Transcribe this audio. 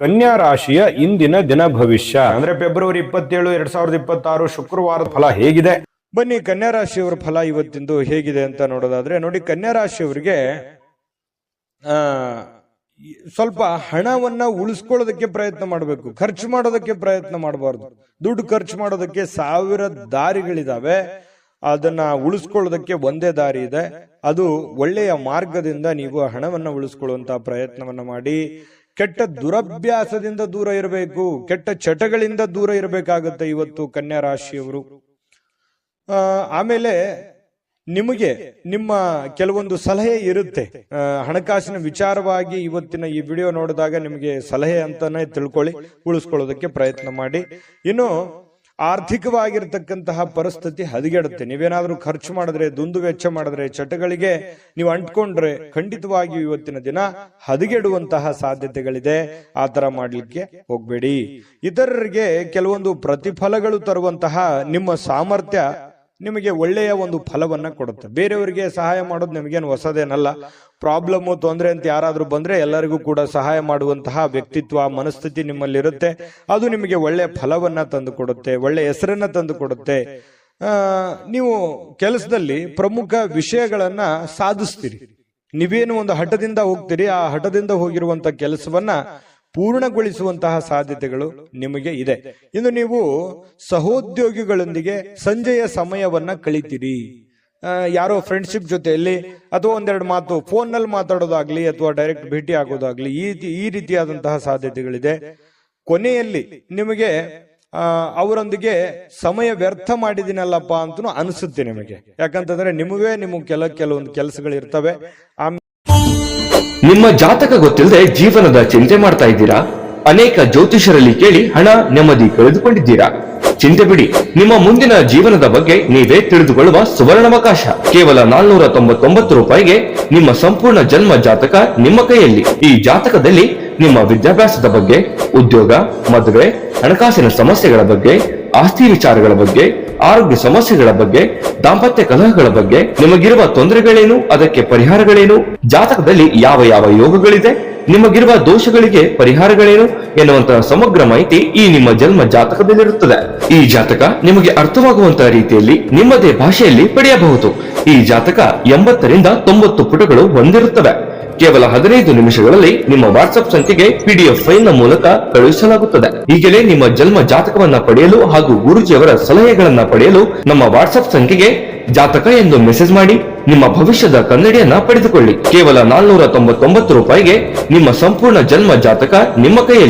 ಕನ್ಯಾ ರಾಶಿಯ ಇಂದಿನ ದಿನ ಭವಿಷ್ಯ ಅಂದ್ರೆ ಫೆಬ್ರವರಿ 27, 2026 ಶುಕ್ರವಾರದ ಫಲ ಹೇಗಿದೆ? ಬನ್ನಿ ಕನ್ಯಾ ರಾಶಿಯವರ ಫಲ ಇವತ್ತಿಂದು ಹೇಗಿದೆ ಅಂತ ನೋಡೋದಾದ್ರೆ, ನೋಡಿ ಕನ್ಯಾ ರಾಶಿಯವರಿಗೆ ಸ್ವಲ್ಪ ಹಣವನ್ನ ಉಳಿಸ್ಕೊಳ್ಳೋದಕ್ಕೆ ಪ್ರಯತ್ನ ಮಾಡಬೇಕು, ಖರ್ಚು ಮಾಡೋದಕ್ಕೆ ಪ್ರಯತ್ನ ಮಾಡಬಾರ್ದು. ದುಡ್ಡು ಖರ್ಚು ಮಾಡೋದಕ್ಕೆ 1000 ದಾರಿಗಳಿದಾವೆ, ಅದನ್ನ ಉಳಿಸ್ಕೊಳ್ಳೋದಕ್ಕೆ ಒಂದೇ ದಾರಿ ಇದೆ. ಅದು ಒಳ್ಳೆಯ ಮಾರ್ಗದಿಂದ ನೀವು ಹಣವನ್ನ ಉಳಿಸ್ಕೊಳ್ಳುವಂತಹ ಪ್ರಯತ್ನವನ್ನ ಮಾಡಿ. ಕೆಟ್ಟ ದುರಭ್ಯಾಸದಿಂದ ದೂರ ಇರಬೇಕು, ಕೆಟ್ಟ ಚಟಗಳಿಂದ ದೂರ ಇರಬೇಕಾಗುತ್ತೆ ಇವತ್ತು ಕನ್ಯಾ ರಾಶಿಯವರು. ಆಮೇಲೆ ನಿಮಗೆ ನಿಮ್ಮ ಕೆಲವೊಂದು ಸಲಹೆ ಇರುತ್ತೆ ಹಣಕಾಸಿನ ವಿಚಾರವಾಗಿ. ಇವತ್ತಿನ ಈ ವಿಡಿಯೋ ನೋಡಿದಾಗ ನಿಮಗೆ ಸಲಹೆ ಅಂತಾನೆ ತಿಳ್ಕೊಳ್ಳಿ, ಉಳಿಸ್ಕೊಳ್ಳೋದಕ್ಕೆ ಪ್ರಯತ್ನ ಮಾಡಿ. ಇನ್ನು ಆರ್ಥಿಕವಾಗಿರ್ತಕ್ಕಂತಹ ಪರಿಸ್ಥಿತಿ ಹದಗೆಡುತ್ತೆ. ನೀವೇನಾದ್ರೂ ಖರ್ಚು ಮಾಡಿದ್ರೆ, ದುಂದು ವೆಚ್ಚ ಮಾಡಿದ್ರೆ, ಚಟಗಳಿಗೆ ನೀವು ಅಂಟ್ಕೊಂಡ್ರೆ ಖಂಡಿತವಾಗಿಯೂ ಇವತ್ತಿನ ದಿನ ಹದಗೆಡುವಂತಹ ಸಾಧ್ಯತೆಗಳಿದೆ. ಆ ತರ ಮಾಡ್ಲಿಕ್ಕೆ ಹೋಗ್ಬೇಡಿ. ಇತರರಿಗೆ ಕೆಲವೊಂದು ಪ್ರತಿಫಲಗಳು ತರುವಂತಹ ನಿಮ್ಮ ಸಾಮರ್ಥ್ಯ ನಿಮಗೆ ಒಳ್ಳೆಯ ಒಂದು ಫಲವನ್ನ ಕೊಡುತ್ತೆ. ಬೇರೆಯವರಿಗೆ ಸಹಾಯ ಮಾಡೋದು ನಿಮಗೇನು ಹೊಸದೇನಲ್ಲ. ಪ್ರಾಬ್ಲಮ್, ತೊಂದರೆ ಅಂತ ಯಾರಾದ್ರೂ ಬಂದ್ರೆ ಎಲ್ಲರಿಗೂ ಕೂಡ ಸಹಾಯ ಮಾಡುವಂತಹ ವ್ಯಕ್ತಿತ್ವ, ಮನಸ್ಥಿತಿ ನಿಮ್ಮಲ್ಲಿರುತ್ತೆ. ಅದು ನಿಮಗೆ ಒಳ್ಳೆಯ ಫಲವನ್ನ ತಂದು ಕೊಡುತ್ತೆ, ಒಳ್ಳೆಯ ಹೆಸರನ್ನ ತಂದು ಕೊಡುತ್ತೆ. ನೀವು ಕೆಲಸದಲ್ಲಿ ಪ್ರಮುಖ ವಿಷಯಗಳನ್ನ ಸಾಧಿಸ್ತೀರಿ. ನೀವೇನು ಒಂದು ಹಠದಿಂದ ಹೋಗ್ತೀರಿ, ಆ ಹಠದಿಂದ ಹೋಗಿರುವಂತಹ ಕೆಲಸವನ್ನ ಪೂರ್ಣಗೊಳಿಸುವಂತಹ ಸಾಧ್ಯತೆಗಳು ನಿಮಗೆ ಇದೆ. ಇನ್ನು ನೀವು ಸಹೋದ್ಯೋಗಿಗಳೊಂದಿಗೆ ಸಂಜೆಯ ಸಮಯವನ್ನ ಕಳಿತೀರಿ. ಯಾರೋ ಫ್ರೆಂಡ್ಶಿಪ್ ಜೊತೆಯಲ್ಲಿ ಅಥವಾ ಒಂದೆರಡು ಮಾತು ಫೋನ್ ನಲ್ಲಿ ಮಾತಾಡೋದಾಗ್ಲಿ ಅಥವಾ ಡೈರೆಕ್ಟ್ ಭೇಟಿ ಆಗೋದಾಗ್ಲಿ, ಈ ರೀತಿಯಾದಂತಹ ಸಾಧ್ಯತೆಗಳಿದೆ. ಕೊನೆಯಲ್ಲಿ ನಿಮಗೆ ಅವರೊಂದಿಗೆ ಸಮಯ ವ್ಯರ್ಥ ಮಾಡಿದಿನಲ್ಲಪ್ಪ ಅಂತನೂ ಅನಿಸುತ್ತೆ ನಿಮಗೆ. ಯಾಕಂತಂದ್ರೆ ನಿಮಗೆ ಕೆಲವೊಂದು ಕೆಲಸಗಳಿರ್ತವೆ. ನಿಮ್ಮ ಜಾತಕ ಗೊತ್ತಿಲ್ಲದೆ ಜೀವನದ ಚಿಂತೆ ಮಾಡ್ತಾ ಇದ್ದೀರಾ? ಅನೇಕ ಜ್ಯೋತಿಷರಲ್ಲಿ ಕೇಳಿ ಹಣ ನೆಮ್ಮದಿ ಕಳೆದುಕೊಂಡಿದ್ದೀರಾ? ಚಿಂತೆ ಬಿಡಿ, ನಿಮ್ಮ ಮುಂದಿನ ಜೀವನದ ಬಗ್ಗೆ ನೀವೇ ತಿಳಿದುಕೊಳ್ಳುವ ಸುವರ್ಣಾವಕಾಶ. ಕೇವಲ 499 ರೂಪಾಯಿಗೆ ನಿಮ್ಮ ಸಂಪೂರ್ಣ ಜನ್ಮ ಜಾತಕ ನಿಮ್ಮ ಕೈಯಲ್ಲಿ. ಈ ಜಾತಕದಲ್ಲಿ ನಿಮ್ಮ ವಿದ್ಯಾಭ್ಯಾಸದ ಬಗ್ಗೆ, ಉದ್ಯೋಗ, ಮದುವೆ, ಹಣಕಾಸಿನ ಸಮಸ್ಯೆಗಳ ಬಗ್ಗೆ, ಆಸ್ತಿ ವಿಚಾರಗಳ ಬಗ್ಗೆ, ಆರೋಗ್ಯ ಸಮಸ್ಯೆಗಳ ಬಗ್ಗೆ, ದಾಂಪತ್ಯ ಕಲಹಗಳ ಬಗ್ಗೆ, ನಿಮಗಿರುವ ತೊಂದರೆಗಳೇನು, ಅದಕ್ಕೆ ಪರಿಹಾರಗಳೇನು, ಜಾತಕದಲ್ಲಿ ಯಾವ ಯಾವ ಯೋಗಗಳಿದೆ, ನಿಮಗಿರುವ ದೋಷಗಳಿಗೆ ಪರಿಹಾರಗಳೇನು ಎನ್ನುವಂತಹ ಸಮಗ್ರ ಮಾಹಿತಿ ಈ ನಿಮ್ಮ ಜನ್ಮ ಜಾತಕದಲ್ಲಿರುತ್ತದೆ. ಈ ಜಾತಕ ನಿಮಗೆ ಅರ್ಥವಾಗುವಂತಹ ರೀತಿಯಲ್ಲಿ ನಿಮ್ಮದೇ ಭಾಷೆಯಲ್ಲಿ ಪಡೆಯಬಹುದು. ಈ ಜಾತಕ 80 ರಿಂದ 90 ಪುಟಗಳು ಹೊಂದಿರುತ್ತವೆ. ಕೇವಲ 15 ನಿಮಿಷಗಳಲ್ಲಿ ನಿಮ್ಮ ವಾಟ್ಸ್ಆಪ್ ಸಂಖ್ಯೆಗೆ PDF ಫೈಲ್ ನ ಮೂಲಕ ಕಳುಹಿಸಲಾಗುತ್ತದೆ. ಈಗಲೇ ನಿಮ್ಮ ಜನ್ಮ ಜಾತಕವನ್ನ ಪಡೆಯಲು ಹಾಗೂ ಗುರುಜಿಯವರ ಸಲಹೆಗಳನ್ನ ಪಡೆಯಲು ನಮ್ಮ ವಾಟ್ಸ್ಆಪ್ ಸಂಖ್ಯೆಗೆ ಜಾತಕ ಎಂದು ಮೆಸೇಜ್ ಮಾಡಿ ನಿಮ್ಮ ಭವಿಷ್ಯದ ಕನ್ನಡಿಯನ್ನ ಪಡೆದುಕೊಳ್ಳಿ. ಕೇವಲ 499 ರೂಪಾಯಿಗೆ ನಿಮ್ಮ ಸಂಪೂರ್ಣ ಜನ್ಮ ಜಾತಕ ನಿಮ್ಮ ಕೈಯಲ್ಲಿ.